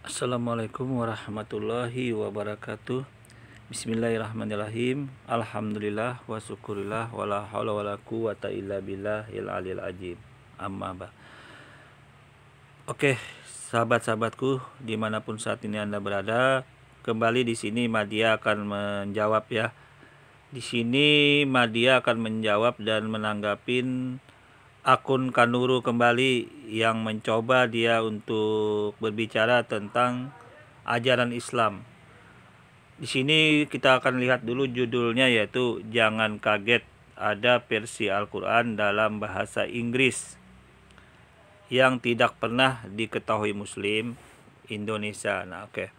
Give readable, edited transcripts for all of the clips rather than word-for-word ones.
Assalamualaikum warahmatullahi wabarakatuh. Bismillahirrahmanirrahim. Alhamdulillah wa syukurillah wala haula wala quwata illa billahil aliyil azim. Amma ba. Oke, sahabat-sahabatku dimanapun saat ini Anda berada, kembali di sini Madia akan menjawab ya. Di sini Madia akan menjawab dan menanggapin akun Kanuru kembali yang mencoba dia untuk berbicara tentang ajaran Islam. Di sini kita akan lihat dulu judulnya, yaitu jangan kaget ada versi Al-Quran dalam bahasa Inggris yang tidak pernah diketahui Muslim Indonesia. Nah, oke.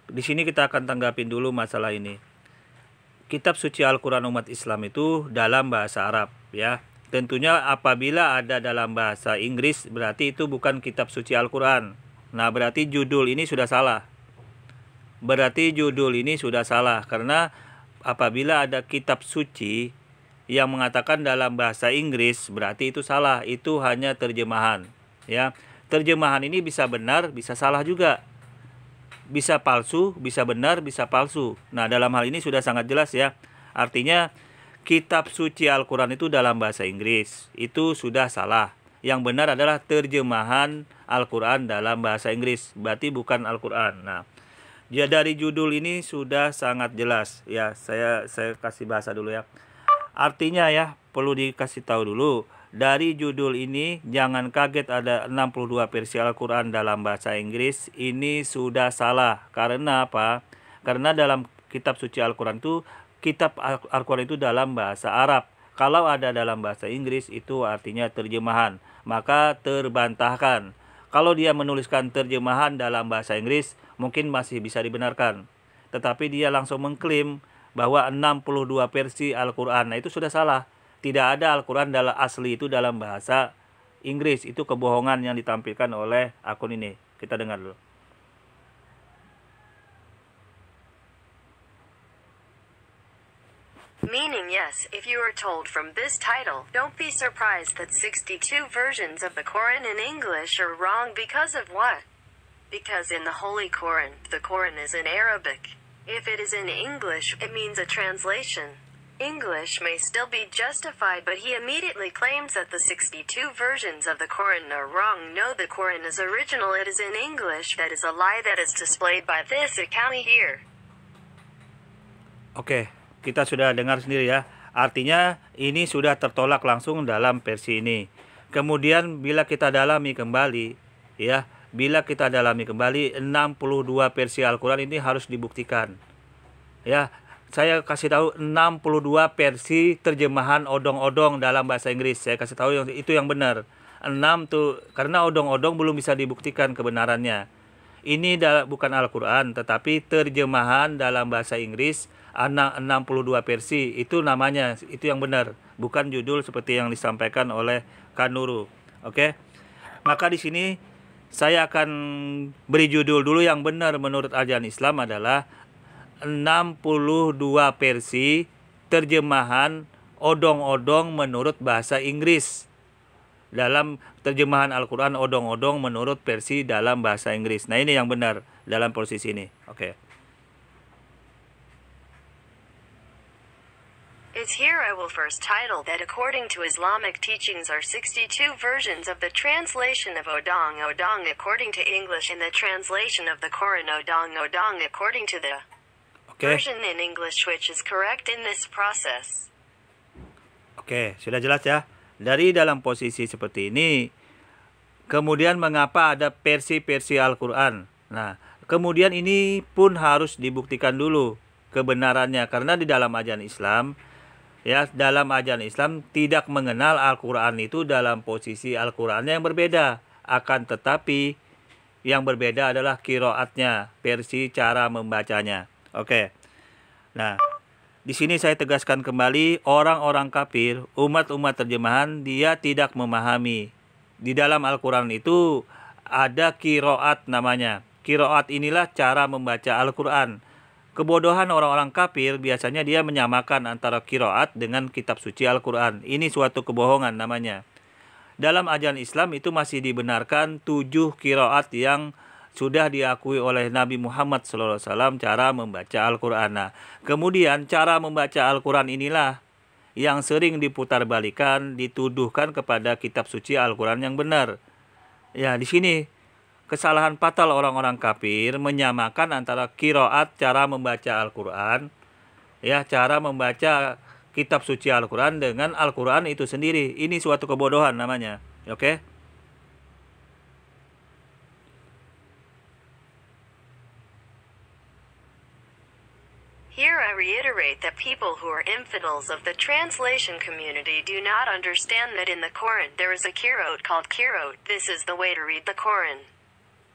Di sini kita akan tanggapin dulu masalah ini. Kitab suci Al-Quran umat Islam itu dalam bahasa Arab ya. Tentunya apabila ada dalam bahasa Inggris berarti itu bukan kitab suci Al-Quran. Nah, berarti judul ini sudah salah. Karena apabila ada kitab suci yang mengatakan dalam bahasa Inggris berarti itu salah. Itu hanya terjemahan ya. Terjemahan ini bisa benar, bisa salah juga. Bisa palsu, bisa benar, bisa palsu. Nah, dalam hal ini sudah sangat jelas ya. Artinya kitab suci Al-Quran itu dalam bahasa Inggris, itu sudah salah. Yang benar adalah terjemahan Al-Quran dalam bahasa Inggris, berarti bukan Al-Quran. Nah, ya dari judul ini sudah sangat jelas ya. Saya kasih bahasa dulu ya. Artinya ya, perlu dikasih tahu dulu. Dari judul ini, jangan kaget ada 62 versi Al-Quran dalam bahasa Inggris. Ini sudah salah. Karena apa? Karena dalam kitab suci Al-Quran itu, kitab Al-Quran itu dalam bahasa Arab. Kalau ada dalam bahasa Inggris itu artinya terjemahan. Maka terbantahkan. Kalau dia menuliskan terjemahan dalam bahasa Inggris, mungkin masih bisa dibenarkan. Tetapi dia langsung mengklaim bahwa 62 versi Al-Quran. Nah, itu sudah salah. Tidak ada Al-Quran dalam asli itu dalam bahasa Inggris. Itu kebohongan yang ditampilkan oleh akun ini. Kita dengar dulu. Meaning yes, if you are told from this title, don't be surprised that 62 versions of the Quran in English are wrong because of what? Because in the Holy Quran, the Quran is in Arabic. If it is in English, it means a translation. English may still be justified, but he immediately claims that the 62 versions of the Quran are wrong. No, the Quran is original, it is in English. That is a lie that is displayed by this account here. Oke, kita sudah dengar sendiri ya. Artinya ini sudah tertolak langsung dalam versi ini. Kemudian bila kita dalami kembali ya, 62 versi Al-Quran ini harus dibuktikan. Ya, saya kasih tahu 62 versi terjemahan odong-odong dalam bahasa Inggris. Saya kasih tahu yang itu yang benar. 6 tuh karena odong-odong belum bisa dibuktikan kebenarannya. Ini bukan Al-Quran tetapi terjemahan dalam bahasa Inggris 62 versi. Itu namanya, itu yang benar, bukan judul seperti yang disampaikan oleh Kanuru. Oke. Maka di sini saya akan beri judul dulu yang benar menurut ajaran Islam adalah 62 versi terjemahan odong-odong menurut bahasa Inggris. Dalam terjemahan Al-Quran odong-odong menurut versi dalam bahasa Inggris. Nah, ini yang benar dalam posisi ini. Oke. It's here I will first title that according to Islamic teachings are 62 versions of the translation of Odong Odong according to English and the translation of the Quran Odong Odong according to the version in English, which is correct in this process. Oke, sudah jelas ya. Dari dalam posisi seperti ini, kemudian mengapa ada versi-versi Al-Quran? Nah, kemudian ini pun harus dibuktikan dulu kebenarannya. Karena di dalam ajaran Islam, ya, dalam ajaran Islam tidak mengenal Al-Quran itu dalam posisi Al-Quran yang berbeda. Akan tetapi yang berbeda adalah qiraatnya, versi cara membacanya. Oke. Nah, di sini saya tegaskan kembali, orang-orang kafir, umat-umat terjemahan, dia tidak memahami. Di dalam Al-Quran itu ada qiraat namanya. Qiraat inilah cara membaca Al-Quran. Kebodohan orang-orang kafir biasanya dia menyamakan antara qiraat dengan kitab suci Al-Quran. Ini suatu kebohongan namanya. Dalam ajaran Islam itu masih dibenarkan 7 qiraat yang sudah diakui oleh Nabi Muhammad SAW cara membaca Al-Quran. Nah, kemudian cara membaca Al-Quran inilah yang sering diputarbalikan, dituduhkan kepada kitab suci Al-Quran yang benar. Ya, di sini kesalahan fatal orang-orang kafir menyamakan antara qiraat cara membaca Al-Quran, ya, cara membaca kitab suci Al-Quran dengan Al-Quran itu sendiri. Ini suatu kebodohan namanya. Oke? Here I reiterate that people who are infidels of the translation community do not understand that in the Quran there is a qiraat called qiraat. This is the way to read the Quran.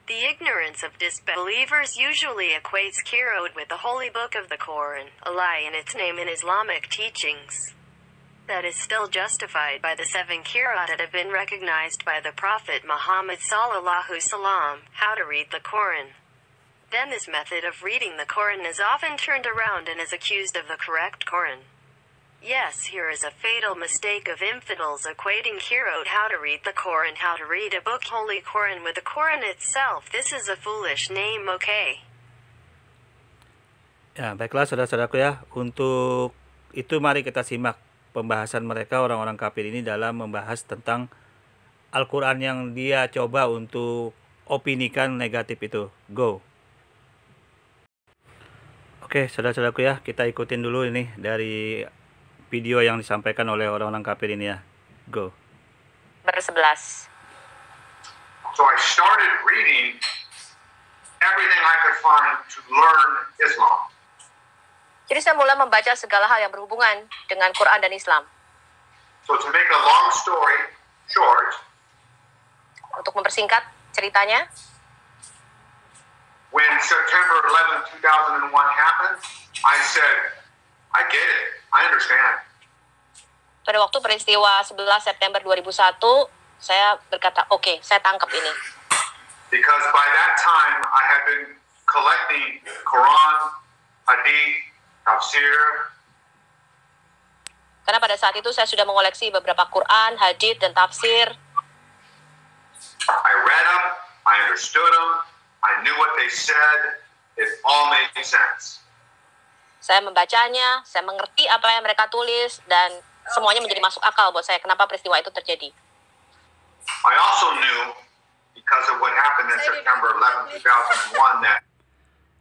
The ignorance of disbelievers usually equates qiraat with the holy book of the Quran, a lie in its name in Islamic teachings. That is still justified by the 7 qiraat that have been recognized by the Prophet Muhammad sallallahu alaihi wasallam, how to read the Quran. Then this method of reading the Quran is often turned around and is accused of the correct Quran. Yes, here is a fatal mistake of infidels equating qiraat how to read the Quran, how to read a book Holy Quran with the Quran itself. This is a foolish name, okay? Ya, baiklah saudara-saudaraku ya. Untuk itu mari kita simak pembahasan mereka orang-orang kafir ini dalam membahas tentang Al-Quran yang dia coba untuk opinikan negatif itu. Go. Oke, saudara-saudaraku ya, kita ikutin dulu ini dari video yang disampaikan oleh orang-orang kafir ini ya. Go. Vers 11. So I started reading everything I could find to learn Islam. Jadi saya mulai membaca segala hal yang berhubungan dengan Quran dan Islam. So to make a long story short, Untuk mempersingkat ceritanya, when September 11, 2001 happened, I said, I get it. I understand. pada waktu peristiwa 11 September 2001, saya berkata, oke, saya tangkap ini. Because by that time, I had been collecting Quran, Hadith, Tafsir, Karena pada saat itu saya sudah mengoleksi beberapa Quran, hadits, dan tafsir. I read them, I understood them, I knew what they said, it all made sense. Saya membacanya, saya mengerti apa yang mereka tulis, dan semuanya menjadi masuk akal buat saya kenapa peristiwa itu terjadi. I also knew, because of what happened in September 11, 2001, that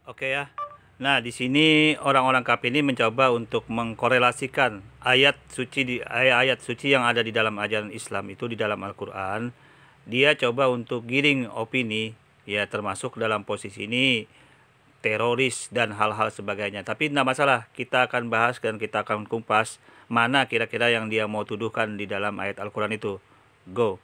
Oke ya. Nah, di sini orang-orang kafir ini mencoba untuk mengkorelasikan ayat suci yang ada di dalam ajaran Islam itu di dalam Al-Qur'an. Dia coba untuk giring opini, ya, termasuk dalam posisi ini teroris dan hal-hal sebagainya. Tapi tidak masalah, kita akan bahas dan kita akan kumpas mana kira-kira yang dia mau tuduhkan di dalam ayat Al-Qur'an itu. Go.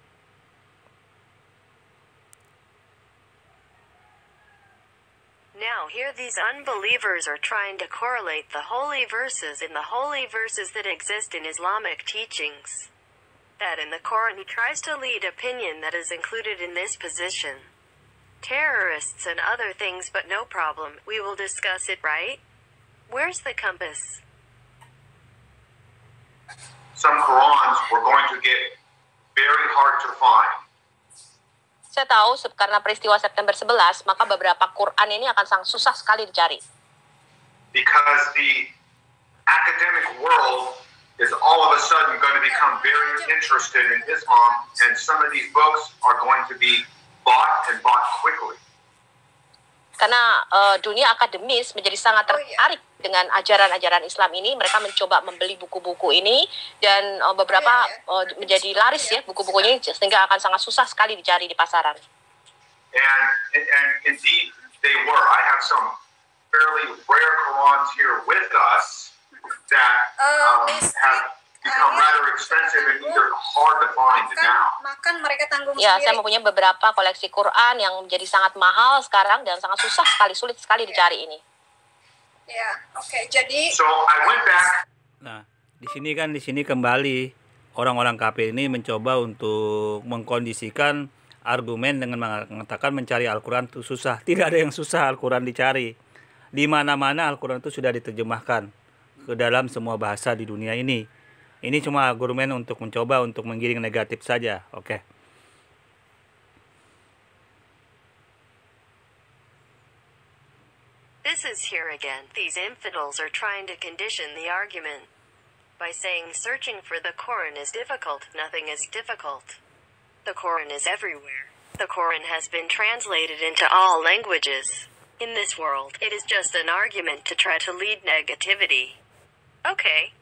Now here these unbelievers are trying to correlate the holy verses that exist in Islamic teachings. That in the Quran he tries to lead opinion that is included in this position. Terrorists and other things, but no problem, we will discuss it, right? Where's the compass? some Qurans were going to get very hard to find. Saya tahu karena peristiwa September 11, maka beberapa Quran ini akan sangat susah sekali dicari. Because the academic world is all of a sudden going to become very interested in Islam, and some of these books are going to be bought and bought quickly. Karena dunia akademis menjadi sangat tertarik dengan ajaran-ajaran Islam ini, mereka mencoba membeli buku-buku ini, dan beberapa menjadi laris ya buku-buku ini, sehingga akan sangat susah sekali dicari di pasaran. And indeed they were. I have some fairly rare Qurans here with us that have become rather expensive and either hard to find now. Makan mereka tanggung Ya, sendiri. saya mempunyai beberapa koleksi Quran yang menjadi sangat mahal sekarang dan sangat susah sekali, sulit sekali dicari ini. Ya, oke. Jadi So I went back. Nah, di sini kembali orang-orang kafir ini mencoba untuk mengkondisikan argumen dengan mengatakan mencari Al-Quran itu susah. Tidak ada yang susah Al-Quran dicari. Di mana-mana Al-Quran itu sudah diterjemahkan ke dalam semua bahasa di dunia ini. Ini cuma argumen untuk mencoba untuk menggiring negatif saja, oke. This is here again. These infidels are trying to condition the argument by saying searching for the Quran is difficult. Nothing is difficult. The Quran is everywhere. The Quran has been translated into all languages. In this world, it is just an argument to try to lead negativity. Okay.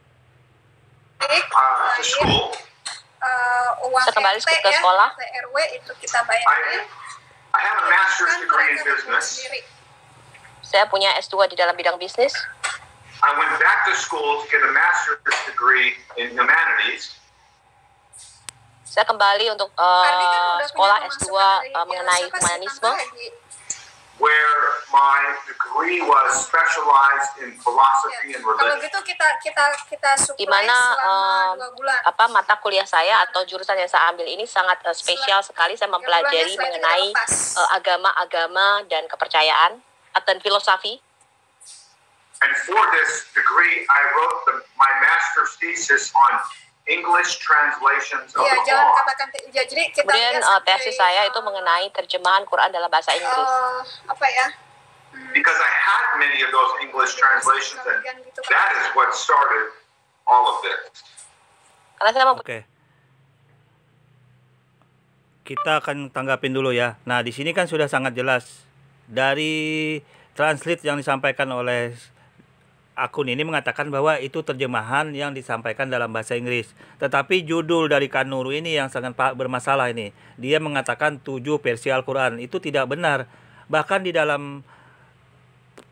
To school. Uang Saya kembali RT ke sekolah. RW itu kita bayarin. I have a master's Kan degree in mereka business. sendiri. Saya punya S2 di dalam bidang bisnis. I went back to school to get a master's degree in humanities. Saya kembali untuk Ardi kan udah sekolah punya S2 pemasukan dari mengenai siapa sih, humanisme, Tante Haji? Where my degree was specialized in philosophy and Kalau religion. gitu kita supply di mana selama 2 bulan. mata kuliah saya atau jurusan yang saya ambil ini sangat spesial sekali. Saya mempelajari setelah itu mengenai kita lepas. agama-agama dan kepercayaan dan filosofi. And for this degree, I wrote my master's thesis on English translations of Iya, the jangan Quran. katakan jadi kita Kemudian lihat sampai, tesis saya itu mengenai terjemahan Quran dalam bahasa Inggris. apa ya? Because I had many of those English translations, and that is what started all of this. Karena saya Oke. Kita akan tanggapin dulu ya. Nah, di sini kan sudah sangat jelas dari translate yang disampaikan oleh akun ini mengatakan bahwa itu terjemahan yang disampaikan dalam bahasa Inggris. Tetapi judul dari Kanuru ini yang sangat bermasalah ini. Dia mengatakan 7 versi Al-Quran. Itu tidak benar. Bahkan di dalam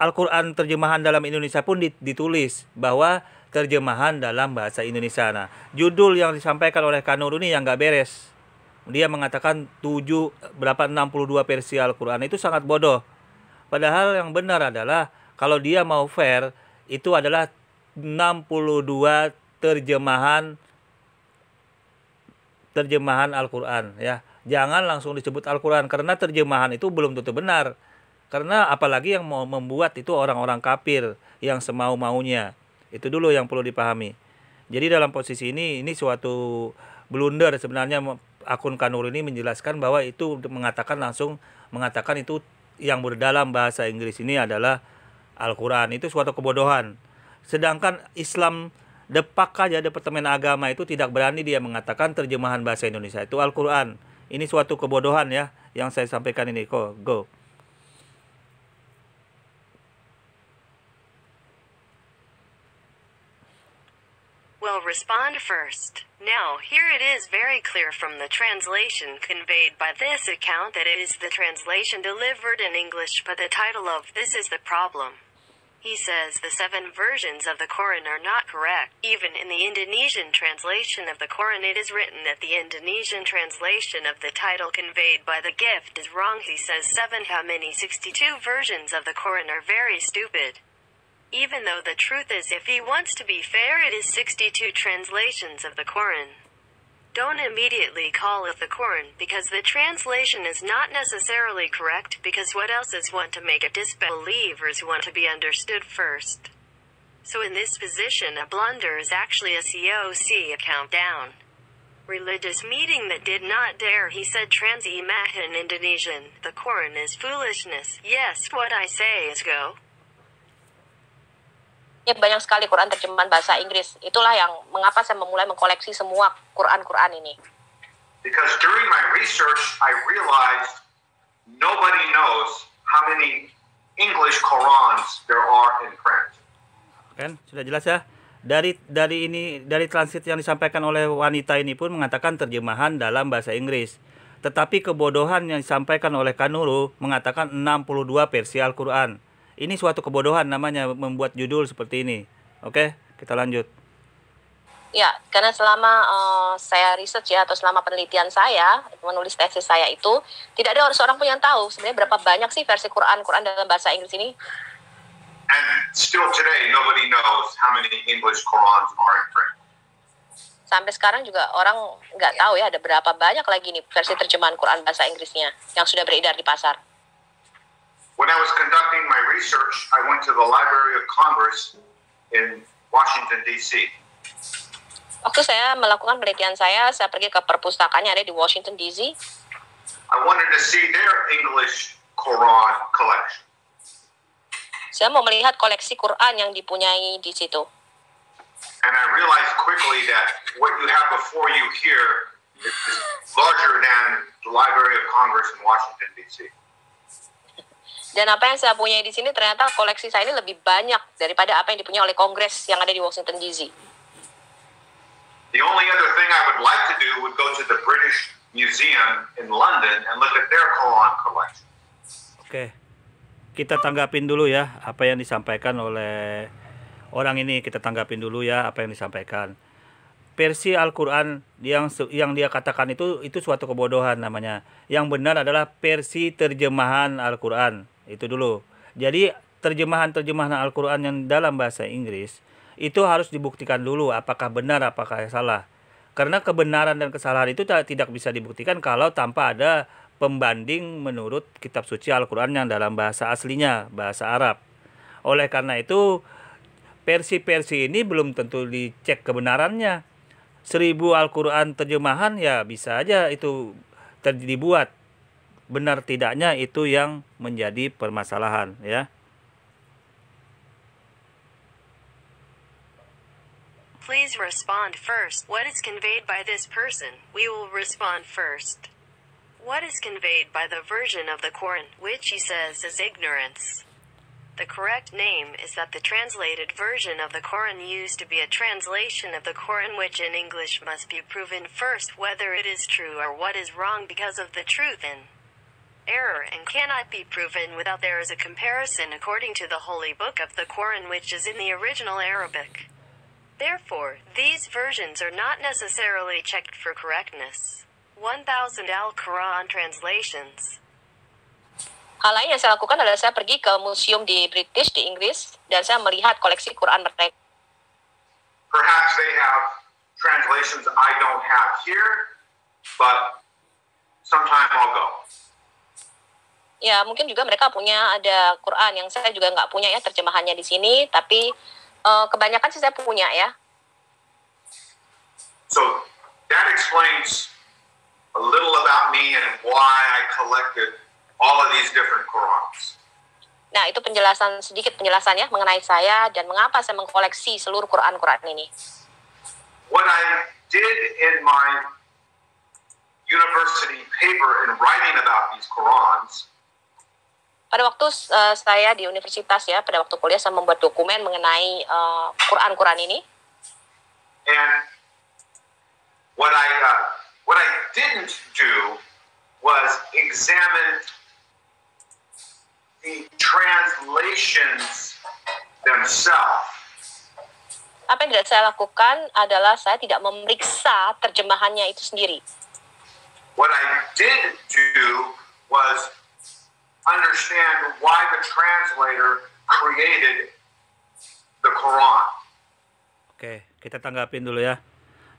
Al-Quran terjemahan dalam Indonesia pun ditulis bahwa terjemahan dalam bahasa Indonesia. Nah, judul yang disampaikan oleh Kanuru ini yang nggak beres. Dia mengatakan 62 versi Al-Quran. Itu sangat bodoh. Padahal yang benar adalah kalau dia mau fair, itu adalah 62 terjemahan Al-Quran ya. Jangan langsung disebut Al-Quran karena terjemahan itu belum tentu benar. Karena apalagi yang mau membuat itu orang-orang kafir yang semau-maunya. Itu dulu yang perlu dipahami. Jadi dalam posisi ini suatu blunder sebenarnya. Akun Kanur ini menjelaskan bahwa itu mengatakan itu yang berdalam bahasa Inggris ini adalah Al-Quran. Itu suatu kebodohan. Sedangkan Islam Depak aja Departemen Agama itu tidak berani dia mengatakan terjemahan bahasa Indonesia itu Al-Quran. Ini suatu kebodohan ya yang saya sampaikan ini. Go. Well, respond first. Now, here it is very clear from the translation conveyed by this account that it is the translation delivered in English, but the title of this is the problem. He says the 7 versions of the Quran are not correct. Even in the Indonesian translation of the Quran, it is written that the Indonesian translation of the title conveyed by the gift is wrong. He says 7 how many 62 versions of the Quran are very stupid. Even though the truth is, if he wants to be fair, it is 62 translations of the Quran. Don't immediately call it the Quran, because the translation is not necessarily correct, because what else is want to make it disbelievers want to be understood first. So in this position, a blunder is actually a COC account down. Religious meeting that did not dare, he said trans-imah in Indonesian, the Quran is foolishness. Yes, what I say is go. Banyak sekali Quran terjemahan bahasa Inggris. Itulah yang mengapa saya memulai mengkoleksi semua Quran ini. Because during my research, I realized nobody knows how many English Qurans there are in print. Kan sudah jelas ya. Dari translate yang disampaikan oleh wanita ini pun mengatakan terjemahan dalam bahasa Inggris. Tetapi kebodohan yang disampaikan oleh Kanuru mengatakan 62 versi Al-Quran. Ini suatu kebodohan namanya membuat judul seperti ini. Oke, kita lanjut. Ya, karena selama saya research ya, atau selama penelitian saya, menulis tesis saya itu, tidak ada seorang pun yang tahu sebenarnya berapa banyak sih versi Quran dalam bahasa Inggris ini. And still today, nobody knows how many English Qurans are in print. Sampai sekarang juga orang nggak tahu ya ada berapa banyak lagi nih versi terjemahan Quran bahasa Inggrisnya yang sudah beredar di pasar. When I was conducting my research, I went to the Library of Congress in Washington, D.C. Waktu saya melakukan penelitian saya pergi ke perpustakaan yang ada di Washington, D.C. I wanted to see their English Quran collection. Saya mau melihat koleksi Quran yang dipunyai di situ. And I realized quickly that what you have before you here is larger than the Library of Congress in Washington, D.C. Dan apa yang saya punya di sini ternyata koleksi saya ini lebih banyak daripada apa yang dipunyai oleh Kongres yang ada di Washington DC. The only other thing I would like to do would go to the British Museum in London and look at their Quran collection. Oke, kita tanggapin dulu ya apa yang disampaikan oleh orang ini. Kita tanggapin dulu ya apa yang disampaikan. Versi Al-Quran yang dia katakan itu suatu kebodohan namanya. Yang benar adalah versi terjemahan Al-Quran. Itu dulu. Jadi terjemahan Al-Quran yang dalam bahasa Inggris itu harus dibuktikan dulu apakah benar apakah salah. Karena kebenaran dan kesalahan itu tidak bisa dibuktikan kalau tanpa ada pembanding menurut kitab suci Al-Quran yang dalam bahasa aslinya, bahasa Arab. Oleh karena itu versi-versi ini belum tentu dicek kebenarannya. 1000 Al-Quran terjemahan ya bisa aja itu dibuat. Benar tidaknya itu yang menjadi permasalahan ya. Please respond first. What is conveyed by this person? We will respond first. What is conveyed by the version of the Quran, which he says is ignorance? The correct name is that the translated version of the Quran used to be a translation of the Quran which in English must be proven first whether it is true or what is wrong because of the truth in error and cannot be proven without there is a comparison according to the holy book of the Quran which is in the original Arabic. Therefore, these versions are not necessarily checked for correctness. 1000 Al-Quran translations. Hal lain yang saya lakukan adalah saya pergi ke museum di British, di Inggris, dan saya melihat koleksi Quran mereka. Perhaps they have translations I don't have here, but sometime I'll go. Ya, mungkin juga mereka punya ada Quran yang saya juga nggak punya ya terjemahannya di sini, tapi kebanyakan sih saya punya ya. So that explains a little about me and why I collected all of these different Qurans. Nah, itu sedikit penjelasannya mengenai saya dan mengapa saya mengkoleksi seluruh Quran ini. What I did in my university paper in writing about these Qurans, pada waktu saya di universitas ya, pada waktu kuliah saya membuat dokumen mengenai Quran ini. And what I didn't do was examine the translations themselves. Apa yang tidak saya lakukan adalah saya tidak memeriksa terjemahannya itu sendiri. What I did do was understand why the translator created the Quran. Oke, kita tanggapin dulu ya.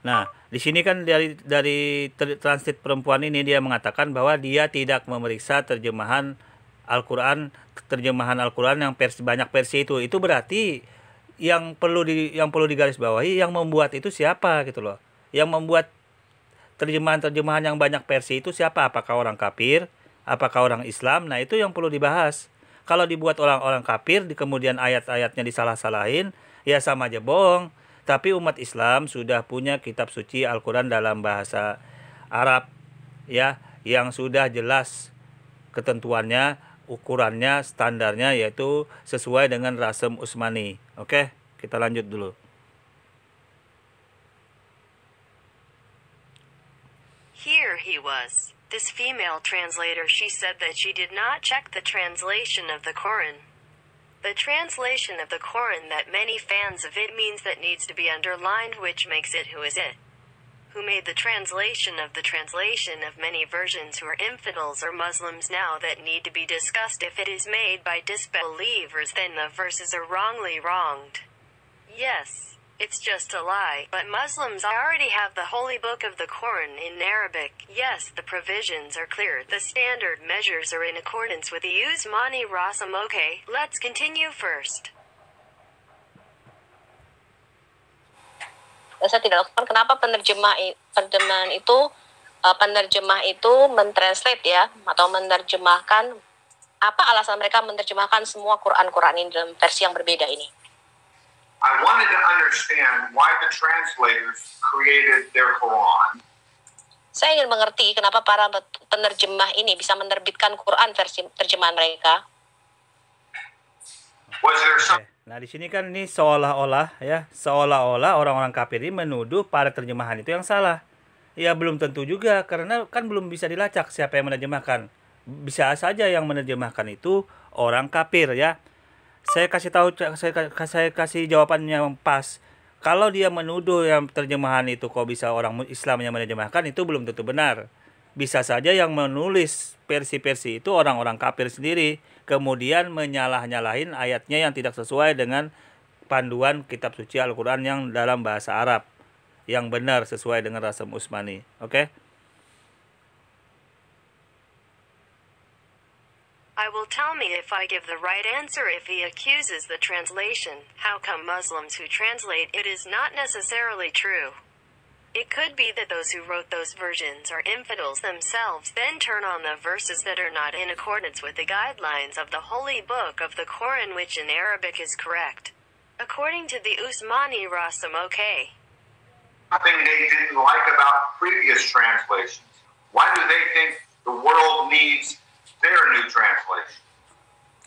Nah, di sini kan dari translate perempuan ini dia mengatakan bahwa dia tidak memeriksa terjemahan Al-Quran yang banyak versi itu. Itu berarti yang perlu digarisbawahi yang membuat itu siapa gitu loh. Yang membuat terjemahan yang banyak versi itu siapa? Apakah orang kafir? Apakah orang Islam? Nah, itu yang perlu dibahas. Kalau dibuat orang-orang kafir, kemudian ayat-ayatnya disalah-salahin, ya sama aja bohong. Tapi umat Islam sudah punya kitab suci Al-Quran dalam bahasa Arab, ya, yang sudah jelas ketentuannya, ukurannya, standarnya, yaitu sesuai dengan Rasem Utsmani. Oke, kita lanjut dulu. Here he was. This female translator, she said that she did not check the translation of the Quran. The translation of the Quran that many fans of it means that needs to be underlined, which makes it who is it. Who made the translation of many versions who are infidels or Muslims now that need to be discussed. If it is made by disbelievers, then the verses are wrongly wronged. Yes. It's just a lie. But Muslims already have the holy book of the Quran in Arabic. Yes, the provisions are clear. The standard measures are in accordance with the Uthmani Rasam. Okay, let's continue first. Saya tidak lakukan. Kenapa penerjemah itu mentranslate ya, atau menerjemahkan Apa alasan mereka menerjemahkan semua Quran ini dalam versi yang berbeda ini? I wanted to understand why the translators created their Quran. Saya ingin mengerti kenapa para penerjemah ini bisa menerbitkan Quran versi terjemahan mereka. Was there some Nah, di sini kan ini seolah-olah orang-orang kafir ini menuduh pada terjemahan itu yang salah. Ya belum tentu juga karena kan belum bisa dilacak siapa yang menerjemahkan. Bisa saja yang menerjemahkan itu orang kafir ya. Saya kasih jawabannya yang pas. Kalau dia menuduh yang terjemahan itu kok bisa orang Islam yang menerjemahkan itu belum tentu benar. Bisa saja yang menulis versi-versi itu orang-orang kafir sendiri, kemudian menyalah-nyalahin ayatnya yang tidak sesuai dengan panduan kitab suci Al-Quran yang dalam bahasa Arab, yang benar sesuai dengan Rasm Utsmani. Oke? I will tell me if I give the right answer if he accuses the translation. How come Muslims who translate it is not necessarily true? It could be that those who wrote those versions are infidels themselves, then turn on the verses that are not in accordance with the guidelines of the holy book of the Quran, which in Arabic is correct. According to the Usmani Rasm, okay. something they didn't like about previous translations? Why do they think the world needs their new translation?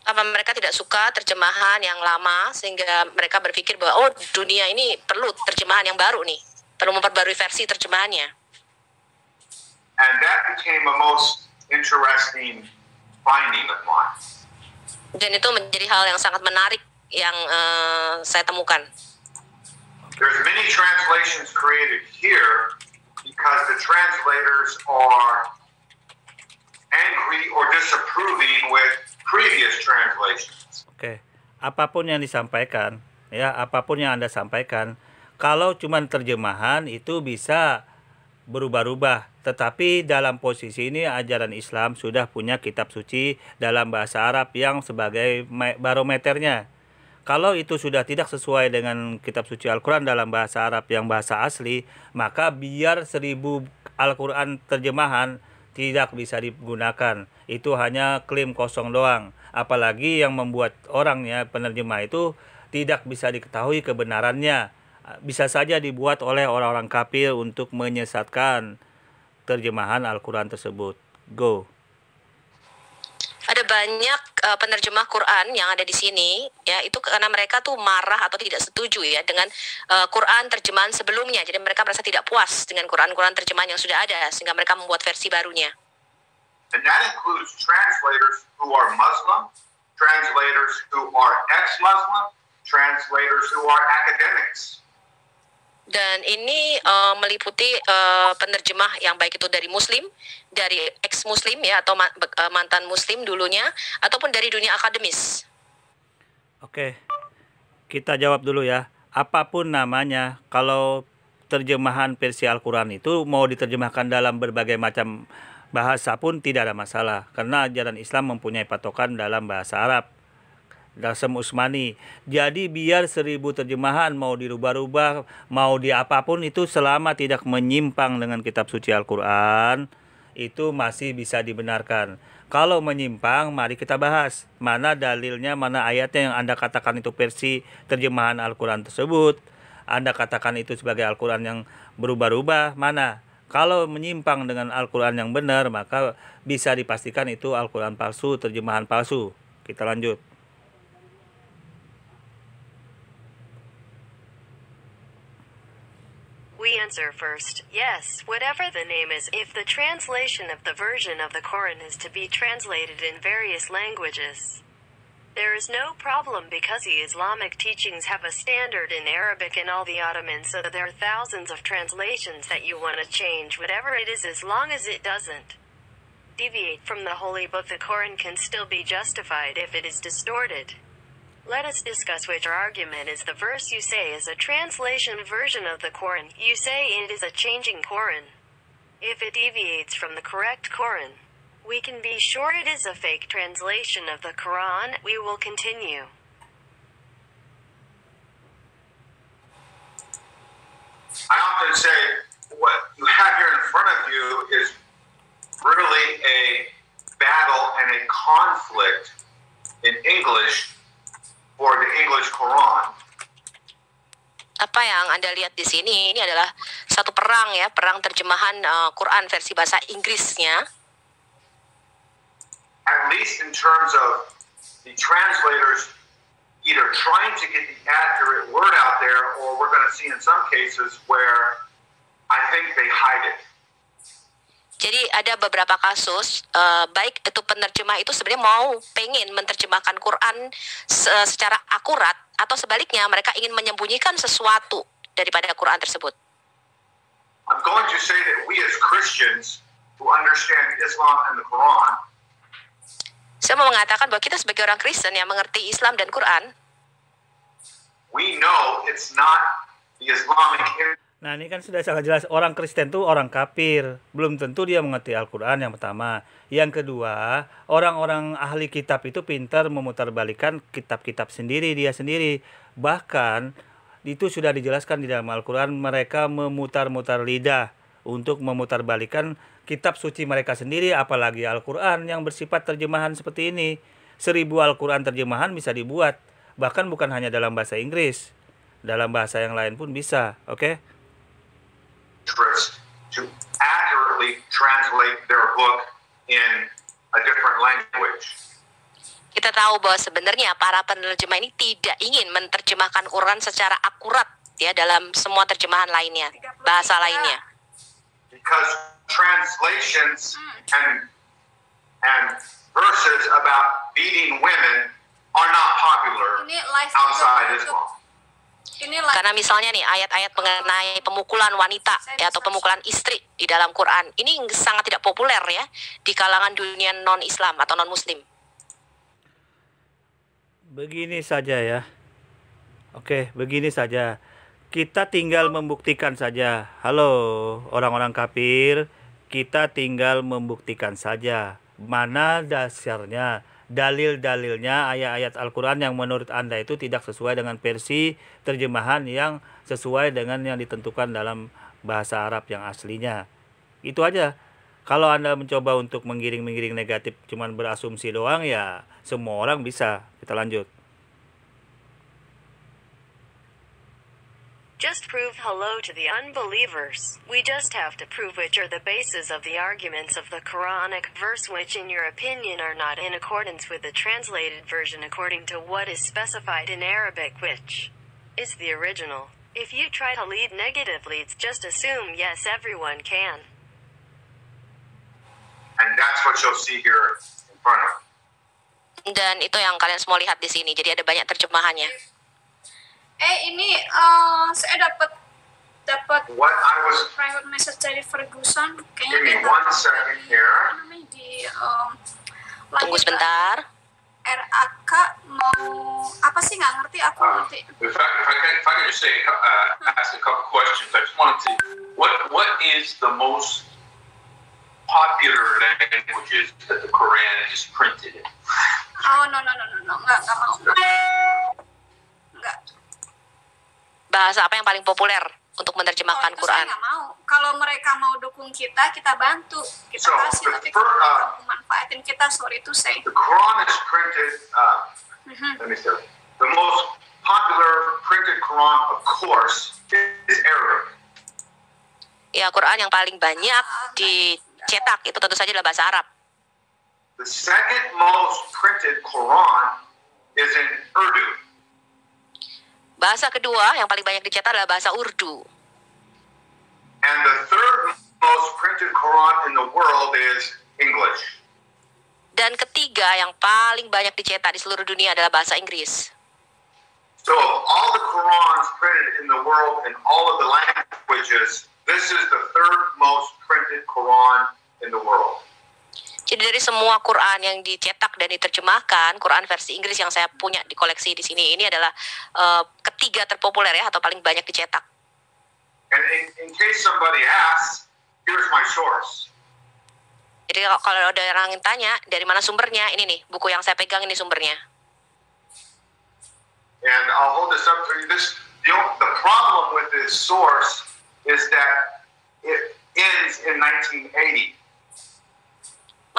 Apa mereka tidak suka terjemahan yang lama sehingga mereka berpikir bahwa dunia ini perlu terjemahan yang baru nih, perlu memperbarui versi terjemahannya. And that became a most interesting finding of mine. Dan itu menjadi hal yang sangat menarik yang saya temukan. There's many translations created here because the translators are angry or disapproving with previous translations. Oke, apapun yang disampaikan, ya apapun yang Anda sampaikan, kalau cuma terjemahan itu bisa berubah-ubah. Tetapi dalam posisi ini ajaran Islam sudah punya kitab suci dalam bahasa Arab yang sebagai barometernya. Kalau itu sudah tidak sesuai dengan kitab suci Al-Quran dalam bahasa Arab yang bahasa asli, maka biar 1000 Al-Quran terjemahan tidak bisa digunakan. Itu hanya klaim kosong doang. Apalagi yang membuat orangnya penerjemah itu tidak bisa diketahui kebenarannya. Bisa saja dibuat oleh orang-orang kafir untuk menyesatkan terjemahan Al-Quran tersebut. Go. Ada banyak penerjemah Quran yang ada di sini, ya itu karena mereka tuh marah atau tidak setuju ya dengan Quran terjemahan sebelumnya. Jadi mereka merasa tidak puas dengan Quran terjemahan yang sudah ada, sehingga mereka membuat versi barunya. And that includes translators who are Muslim, translators who are ex-Muslim, translators who are academics. Dan ini meliputi penerjemah yang baik itu dari Muslim, dari ex-Muslim ya atau mantan Muslim dulunya, ataupun dari dunia akademis. Oke, kita jawab dulu ya. Apapun namanya, kalau terjemahan versi Al-Quran itu mau diterjemahkan dalam berbagai macam bahasa pun tidak ada masalah. Karena ajaran Islam mempunyai patokan dalam bahasa Arab, Rasm Utsmani. Jadi biar 1000 terjemahan mau dirubah-rubah, mau di apapun itu selama tidak menyimpang dengan kitab suci Al-Quran, itu masih bisa dibenarkan. Kalau menyimpang, mari kita bahas. Mana dalilnya, mana ayatnya yang Anda katakan itu versi terjemahan Al-Quran tersebut. Anda katakan itu sebagai Al-Quran yang berubah-ubah, mana? Kalau menyimpang dengan Al-Quran yang benar, maka bisa dipastikan itu Al-Quran palsu, terjemahan palsu. Kita lanjut. We answer first, yes, whatever the name is, if the translation of the version of the Quran is to be translated in various languages, there is no problem because the Islamic teachings have a standard in Arabic and all the Ottoman, so there are thousands of translations that you want to change whatever it is as long as it doesn't deviate from the holy book. The Quran can still be justified if it is distorted. Let us discuss which argument is the verse you say is a translation version of the Quran. You say it is a changing Quran. If it deviates from the correct Quran, we can be sure it is a fake translation of the Quran. We will continue. I often say what you have here in front of you is really a battle and a conflict in English for the English Quran. Apa yang Anda lihat di sini, ini adalah satu perang ya, perang terjemahan Quran versi bahasa Inggrisnya. At least in terms of the translators either trying to get the accurate word out there, or we're going to see in some cases where I think they hide it. Jadi ada beberapa kasus, baik itu penerjemah itu sebenarnya pengen menerjemahkan Quran secara akurat, atau sebaliknya mereka ingin menyembunyikan sesuatu daripada Quran tersebut. I'm going to say that we as Christians who understand Islam and the Quran, saya mau mengatakan bahwa kita sebagai orang Kristen yang mengerti Islam dan Quran, we know it's not the Islamic. Nah, ini kan sudah sangat jelas, orang Kristen tuh orang kafir. Belum tentu dia mengerti Al-Quran, yang pertama. Yang kedua, orang-orang ahli kitab itu pintar memutarbalikkan kitab-kitab sendiri, dia sendiri. Bahkan, itu sudah dijelaskan di dalam Al-Quran, mereka memutar-mutar lidah untuk memutarbalikkan kitab suci mereka sendiri, apalagi Al-Quran yang bersifat terjemahan seperti ini. 1000 Al-Quran terjemahan bisa dibuat. Bahkan bukan hanya dalam bahasa Inggris. Dalam bahasa yang lain pun bisa, oke? To accurately translate their book in a different language. Kita tahu bahwa sebenarnya para penerjemah ini tidak ingin menerjemahkan Quran secara akurat ya dalam semua terjemahan lainnya, bahasa lainnya. Because translations and verses about beating women are not popular outside Islam. Karena misalnya nih ayat-ayat mengenai pemukulan wanita ya, atau pemukulan istri di dalam Quran ini sangat tidak populer ya di kalangan dunia non-Islam atau non-Muslim. Begini saja ya. Oke, begini saja. Kita tinggal membuktikan saja. Halo orang-orang kafir, kita tinggal membuktikan saja. Mana dasarnya? Dalil-dalilnya ayat-ayat Al-Quran yang menurut Anda itu tidak sesuai dengan versi terjemahan yang sesuai dengan yang ditentukan dalam bahasa Arab yang aslinya. Itu aja. Kalau Anda mencoba untuk menggiring-menggiring negatif cuman berasumsi doang, ya semua orang bisa. Kita lanjut. Just prove hello to the unbelievers. We just have to prove which are the bases of the arguments of the Quranic verse which in your opinion are not in accordance with the translated version according to what is specified in Arabic, which is the original. If you try to lead negatively, it's just assume yes, everyone can. And that's what you'll see here in front of you. Dan itu yang kalian semua lihat di sini. Jadi ada banyak terjemahannya. Ini saya dapat What I was private message dari Ferguson. give me one second here. Tunggu sebentar. RAK mau apa sih, nggak ngerti aku nanti. If I could just say, ask a couple questions. I just wanted to, what is the most popular languages that the Quran is printed in? Oh no, nggak mau. Nggak. Bahasa apa yang paling populer untuk menerjemahkan itu Quran? Saya nggak mau. Kalau mereka mau dukung kita bantu, kita So, kasih. Tapi kalau mereka mau manfaatin kita, sorry to say. The Quran is printed, let me see, the most popular printed Quran, of course, is Arabic. Ya, Quran yang paling banyak dicetak itu tentu saja adalah bahasa Arab. The second most printed Quran is in Urdu. Bahasa kedua yang paling banyak dicetak adalah bahasa Urdu. And the third most printed Quran in the world is English. Dan ketiga yang paling banyak dicetak di seluruh dunia adalah bahasa Inggris. So of all the Qurans printed in the world in all of the languages, this is the third most printed Quran in the world. Jadi dari semua Quran yang dicetak dan diterjemahkan, Quran versi Inggris yang saya punya di koleksi di sini, ini adalah ketiga terpopuler ya, atau paling banyak dicetak. And in case somebody asks, here's my source. Jadi kalau ada orang yang tanya, dari mana sumbernya? Ini nih, buku yang saya pegang ini sumbernya. And I'll hold this up to you. The problem with this source is that it ends in 1980.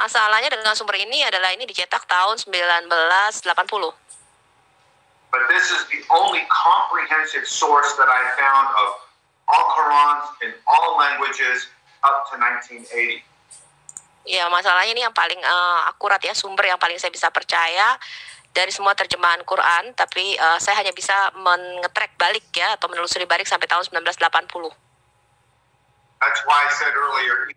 Masalahnya dengan sumber ini adalah ini dicetak tahun 1980. But this is the only comprehensive source that I found of all Qurans in all languages up to 1980. Ya, masalahnya ini yang paling akurat ya, sumber yang paling saya bisa percaya dari semua terjemahan Quran, tapi saya hanya bisa mengetrack balik ya, atau menelusuri balik sampai tahun 1980. That's why I said earlier.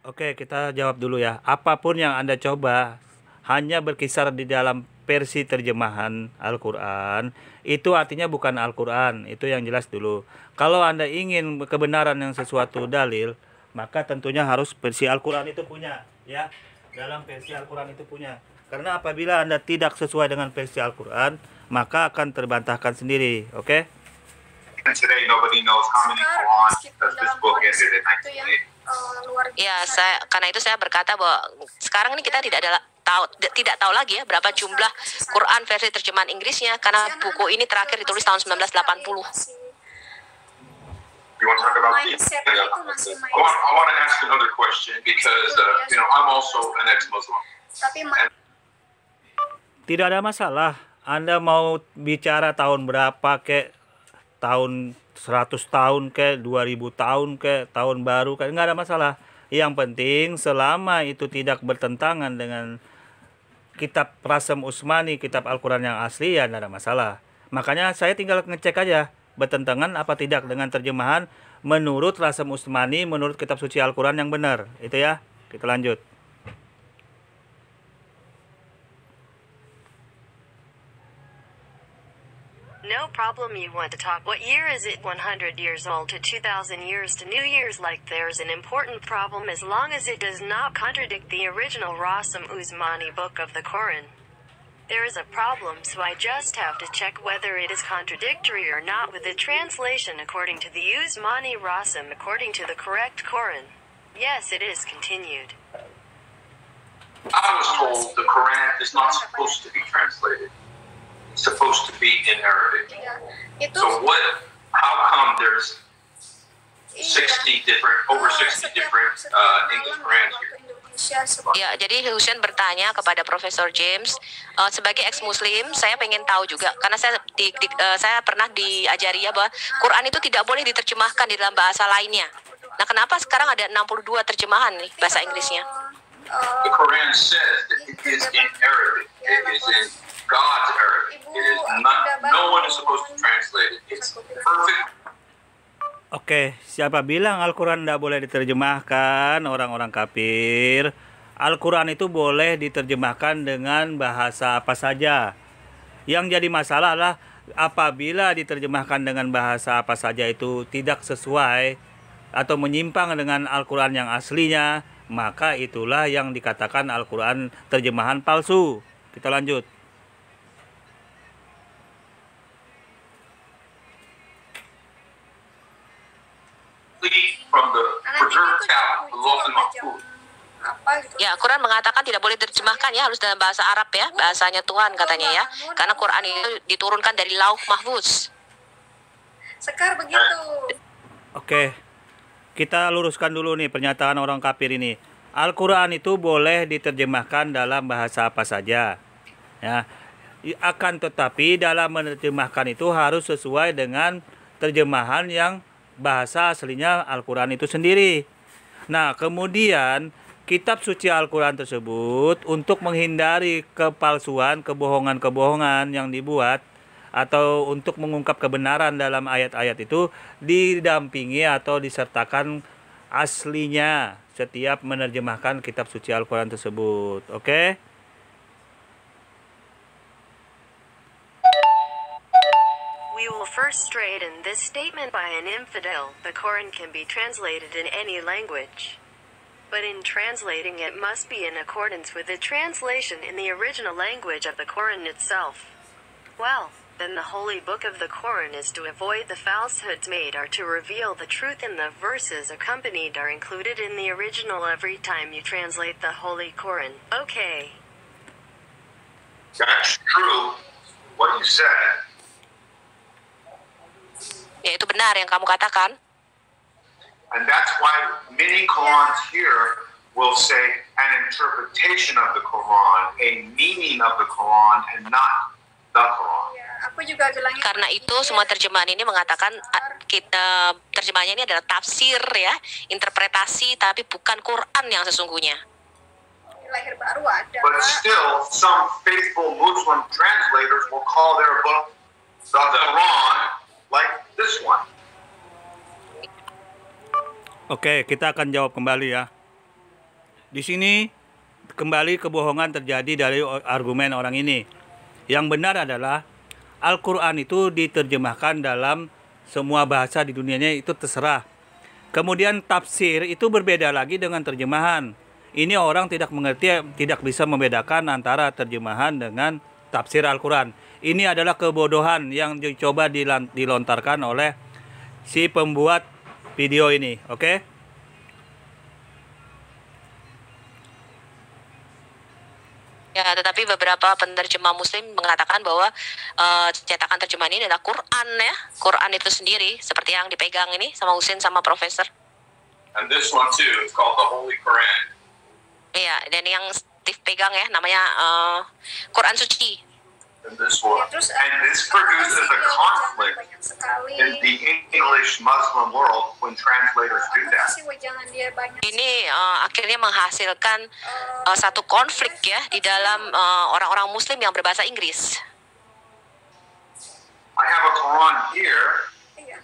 Oke, kita jawab dulu ya. Apapun yang Anda coba hanya berkisar di dalam versi terjemahan Al-Quran, itu artinya bukan Al-Quran. Itu yang jelas dulu. Kalau Anda ingin kebenaran yang sesuatu dalil, maka tentunya harus versi Al-Quran itu punya, ya. Dalam versi Al-Quran itu punya. Karena apabila Anda tidak sesuai dengan versi Al-Quran, maka akan terbantahkan sendiri, oke? And today nobody knows how many Qurans that this book ended in 1980. Ya, karena itu saya berkata bahwa sekarang ini kita tidak tahu lagi ya berapa jumlah Quran versi terjemahan Inggrisnya, karena buku ini terakhir ditulis tahun 1980. You want to talk about I want to ask another question because I'm also an ex-Muslim. Tidak ada masalah. Anda mau bicara tahun berapa, kek tahun 100 tahun ke 2000 tahun ke tahun baru, nggak ada masalah. Yang penting selama itu tidak bertentangan dengan kitab Rasem Utsmani, kitab Al-Quran yang asli, ya nggak ada masalah. Makanya saya tinggal ngecek aja bertentangan apa tidak dengan terjemahan menurut Rasem Utsmani, menurut kitab suci Al-Quran yang benar. Itu ya. Kita lanjut. No problem, you want to talk. What year is it? 100 years old to 2,000 years to New Year's? Like, there's an important problem as long as it does not contradict the original Rasem Utsmani book of the Quran. There is a problem, so I just have to check whether it is contradictory or not with the translation according to the Utsmani Rasem according to the correct Quran. Yes, it is continued. I was told the Quran is not supposed to be translated. It's supposed to be in Arabic. So how come there's over 60 different English Qurans here? Ya, jadi Husain bertanya kepada Profesor James, sebagai ex-Muslim, saya pengen tahu juga, karena saya pernah diajari ya bahwa Quran itu tidak boleh diterjemahkan di dalam bahasa lainnya. Nah, kenapa sekarang ada 62 terjemahan nih bahasa Inggrisnya? The Quran says that it is in Arabic. It is in God's Arabic. It is not. No one is supposed to translate it. It's perfect. Oke, siapa bilang Al-Quran tidak boleh diterjemahkan? Orang-orang kafir. Al-Quran itu boleh diterjemahkan dengan bahasa apa saja. Yang jadi masalah adalah apabila diterjemahkan dengan bahasa apa saja itu tidak sesuai atau menyimpang dengan Al-Quran yang aslinya, maka itulah yang dikatakan Al-Quran terjemahan palsu. Kita lanjut. From the preserved tablet, the Lawh al-Mahfuz. Ya, Quran mengatakan tidak boleh diterjemahkan ya, harus dalam bahasa Arab ya, bahasanya Tuhan katanya ya. Karena Quran itu diturunkan dari Lauh Mahfuz. Sekar begitu. Oke. Kita luruskan dulu nih pernyataan orang kafir ini. Al-Quran itu boleh diterjemahkan dalam bahasa apa saja. Ya. Akan tetapi dalam menerjemahkan itu harus sesuai dengan terjemahan yang bahasa aslinya Al-Quran itu sendiri. Nah, kemudian kitab suci Al-Quran tersebut untuk menghindari kepalsuan, kebohongan-kebohongan yang dibuat atau untuk mengungkap kebenaran dalam ayat-ayat itu didampingi atau disertakan aslinya setiap menerjemahkan kitab suci Al-Quran tersebut. Oke? We will first straighten this statement by an infidel. The Quran can be translated in any language. But in translating it must be in accordance with the translation in the original language of the Quran itself. Well, then the holy book of the Quran is to avoid the falsehoods made or to reveal the truth in the verses accompanied are included in the original every time you translate the holy Quran. Okay. That's true, what you said. Ya, itu benar yang kamu katakan. And that's why many Qurans here will say an interpretation of the Quran, a meaning of the Quran, and not the Quran. Aku juga bilangnya Karena itu semua terjemahan ini mengatakan kita terjemahannya ini adalah tafsir ya, interpretasi, tapi bukan Quran yang sesungguhnya. lahir baru ada. But still, some faithful Muslim translators will call their book the Quran, like this one. Oke, kita akan jawab kembali ya. Di sini kembali kebohongan terjadi dari argumen orang ini. Yang benar adalah Al-Quran itu diterjemahkan dalam semua bahasa di dunianya, itu terserah. Kemudian tafsir itu berbeda lagi dengan terjemahan. Ini orang tidak mengerti, tidak bisa membedakan antara terjemahan dengan tafsir Al-Quran. Ini adalah kebodohan yang dicoba dilontarkan oleh si pembuat video ini, oke? Ya, tetapi beberapa penerjemah Muslim mengatakan bahwa cetakan terjemahan ini adalah Quran ya, Quran itu sendiri seperti yang dipegang ini sama Husin sama Profesor. And this one too, it's called the Holy Quran. Iya, dan yang Steve pegang ya namanya Quran Suci. And this one, Terus, and this produces a conflict banyak sekali. in the English Muslim world when translators do Apa that. sih wejangan dia banyak? Ini akhirnya menghasilkan satu konflik ya di dalam orang-orang Muslim yang berbahasa Inggris. I have a Quran here. Iya.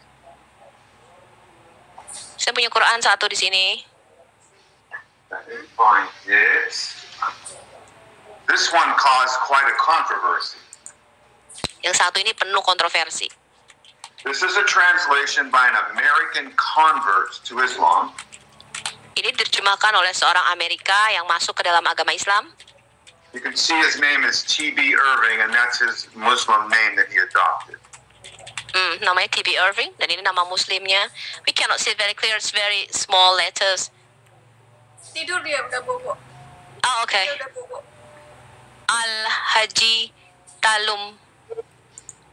Saya punya Quran satu di sini. Let me find this. This one caused quite a controversy. Yang satu ini penuh kontroversi. This is a translation by an American convert to Islam. Ini diterjemahkan oleh seorang Amerika yang masuk ke dalam agama Islam. You can see his name is T.B. Irving, and that's his Muslim name that he adopted. Namanya T.B. Irving, dan ini nama Muslimnya. We cannot see very clear, it's very small letters. Tidur dia udah bobo. Oh, oke. Dia udah bobo. Al-Haji Talum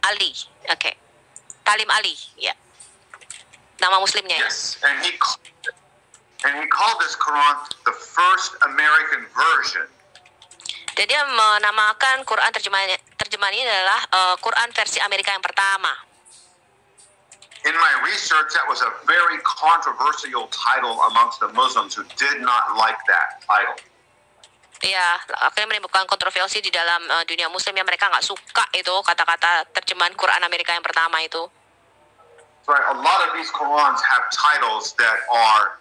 Ali. Oke. Talim Ali, ya. Nama Muslimnya ya. Yes, and he called this Quran the first American version. Dan dia menamakan Quran terjemahan ini adalah Quran versi Amerika yang pertama. In my research, that was a very controversial title amongst the Muslims who did not like that title. Ya, akhirnya menimbulkan kontroversi di dalam dunia Muslim yang mereka nggak suka itu kata-kata terjemahan Quran Amerika yang pertama itu. Right, a lot of these Qurans have titles that are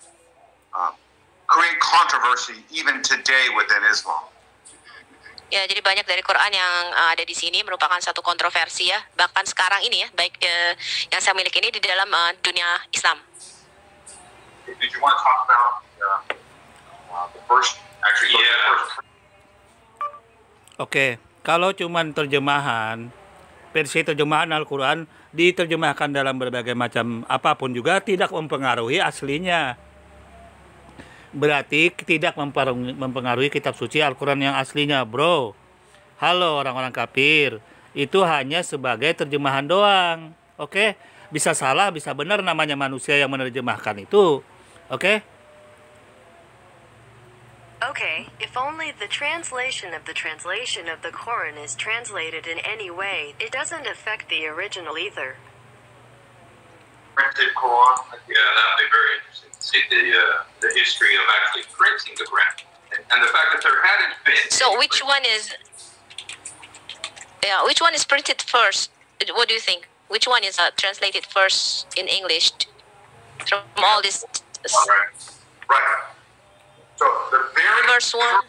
create controversy even today within Islam. Ya, jadi banyak dari Quran yang ada di sini merupakan satu kontroversi ya, bahkan sekarang ini ya, baik yang saya miliki ini di dalam dunia Islam. Did you want to talk about the first? Actually, Yeah. Oke, kalau cuman terjemahan, versi terjemahan Al-Quran diterjemahkan dalam berbagai macam apapun juga tidak mempengaruhi aslinya. Berarti tidak mempengaruhi kitab suci Al-Quran yang aslinya, bro. Halo orang-orang kafir, itu hanya sebagai terjemahan doang. Oke, bisa salah, bisa benar, namanya manusia yang menerjemahkan itu. Oke. Okay, if only the translation of the Quran is translated in any way, it doesn't affect the original either. printed Quran. Yeah, that would be very interesting to see the history of actually printing the Quran and the fact that there hadn't been. So which one is printed first? What do you think? Which one is translated first in English from all this? Right. So the very First one.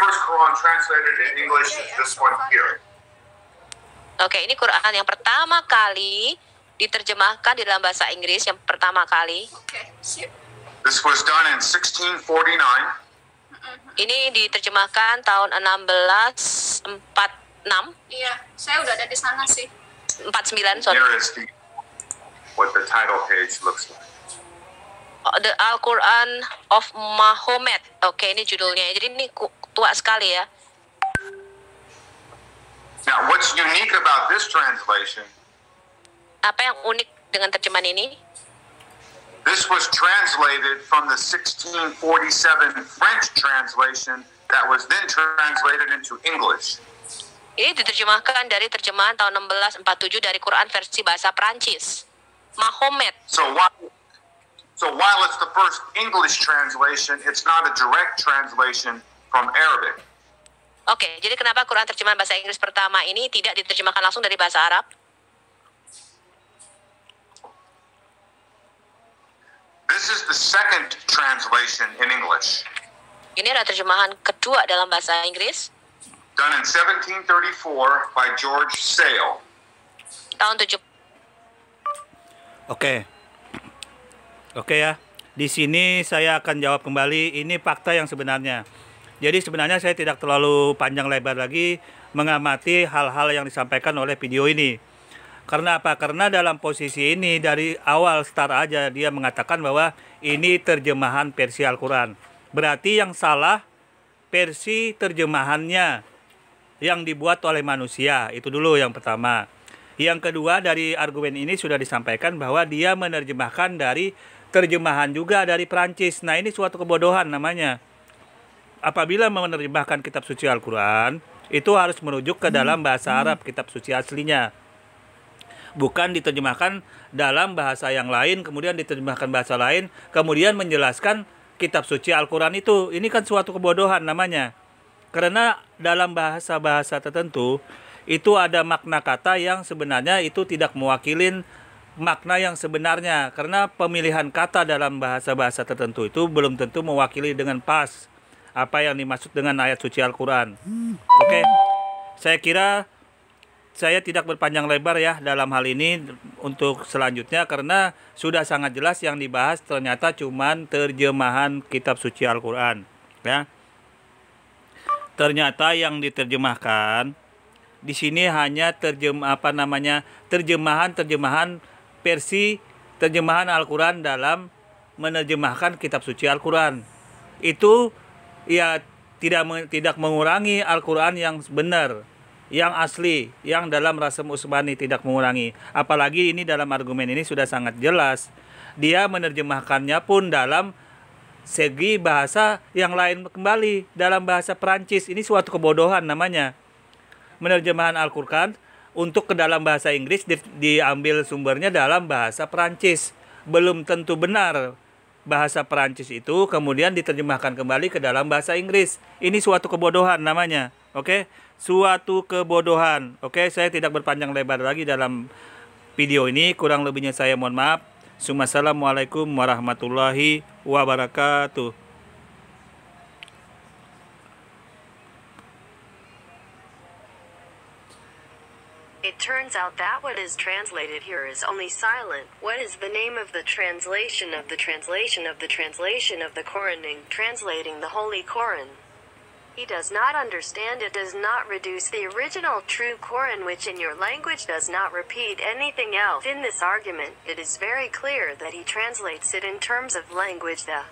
first Quran translated in English is this one here. Oke, ini Quran yang pertama kali diterjemahkan di dalam bahasa Inggris yang pertama kali. Oke, sip. This was done in 1649. Ini diterjemahkan tahun 1646, Iya, saya udah ada di sana sih. 49, sorry. Here is what the title page looks like. The Al-Quran of Muhammad. Oke, ini judulnya. Jadi ini tua sekali ya. Now, what's unique about this translation? Apa yang unik dengan terjemahan ini? This was translated from the 1647 French translation that was then translated into English. Ini diterjemahkan dari terjemahan tahun 1647 dari Quran versi bahasa Prancis. Mahomet. So while it's the first English translation, it's not a direct translation from Arabic. Oke, jadi kenapa Quran terjemahan bahasa Inggris pertama ini tidak diterjemahkan langsung dari bahasa Arab? This is the second translation in English. Ini adalah terjemahan kedua dalam bahasa Inggris. Done in 1734 by George Sale. Tahun 7. Oke ya. Di sini saya akan jawab kembali. Ini fakta yang sebenarnya. Jadi sebenarnya saya tidak terlalu panjang lebar lagi mengamati hal-hal yang disampaikan oleh video ini. Karena apa? Karena dalam posisi ini dari awal start aja dia mengatakan bahwa ini terjemahan versi Al-Quran. Berarti yang salah versi terjemahannya yang dibuat oleh manusia. Itu dulu yang pertama. Yang kedua, dari argumen ini sudah disampaikan bahwa dia menerjemahkan dari terjemahan juga dari Prancis. Nah, ini suatu kebodohan namanya. Apabila menerjemahkan kitab suci Al-Quran, itu harus merujuk ke dalam bahasa Arab, kitab suci aslinya. Bukan diterjemahkan dalam bahasa yang lain, kemudian diterjemahkan bahasa lain, kemudian menjelaskan kitab suci Al-Quran itu. Ini kan suatu kebodohan namanya. Karena dalam bahasa-bahasa tertentu, itu ada makna kata yang sebenarnya itu tidak mewakili makna yang sebenarnya. Karena pemilihan kata dalam bahasa-bahasa tertentu itu belum tentu mewakili dengan pas apa yang dimaksud dengan ayat suci Al-Quran. Oke, saya kira saya tidak berpanjang lebar ya dalam hal ini untuk selanjutnya, karena sudah sangat jelas yang dibahas ternyata cuman terjemahan kitab suci Al-Quran ya. Ternyata yang diterjemahkan di sini hanya terjemahan versi terjemahan Al-Quran dalam menerjemahkan kitab suci Al-Quran. Itu ya tidak mengurangi Al-Quran yang benar, yang asli, yang dalam Rasm Utsmani, tidak mengurangi. Apalagi ini dalam argumen ini sudah sangat jelas. Dia menerjemahkannya pun dalam segi bahasa yang lain kembali, dalam bahasa Prancis. Ini suatu kebodohan namanya. Menerjemahan Al-Quran untuk ke dalam bahasa Inggris diambil sumbernya dalam bahasa Prancis. Belum tentu benar bahasa Prancis itu kemudian diterjemahkan kembali ke dalam bahasa Inggris. Ini suatu kebodohan namanya. Oke? Suatu kebodohan. Oke, saya tidak berpanjang lebar lagi dalam video ini. Kurang lebihnya saya mohon maaf. Assalamualaikum warahmatullahi wabarakatuh. It turns out that what is translated here is only silent. What is the name of the translation of the translation of the translation of the Quran, translating the Holy Quran? He does not understand. It does not reduce the original true Quran, which in your language does not repeat anything else. In this argument, it is very clear that he translates it in terms of language. The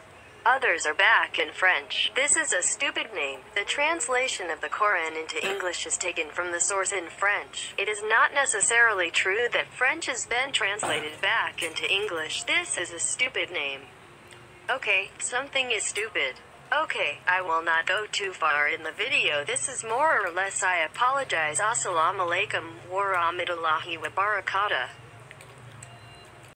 others are back in French. This is a stupid name. The translation of the Quran into English is taken from the source in French. It is not necessarily true that French is then translated back into English. This is a stupid name. Okay, something is stupid. Okay, I will not go too far in the video. This is more or less I apologize. Assalamu alaikum wa rahmatullahi wa barakatuh.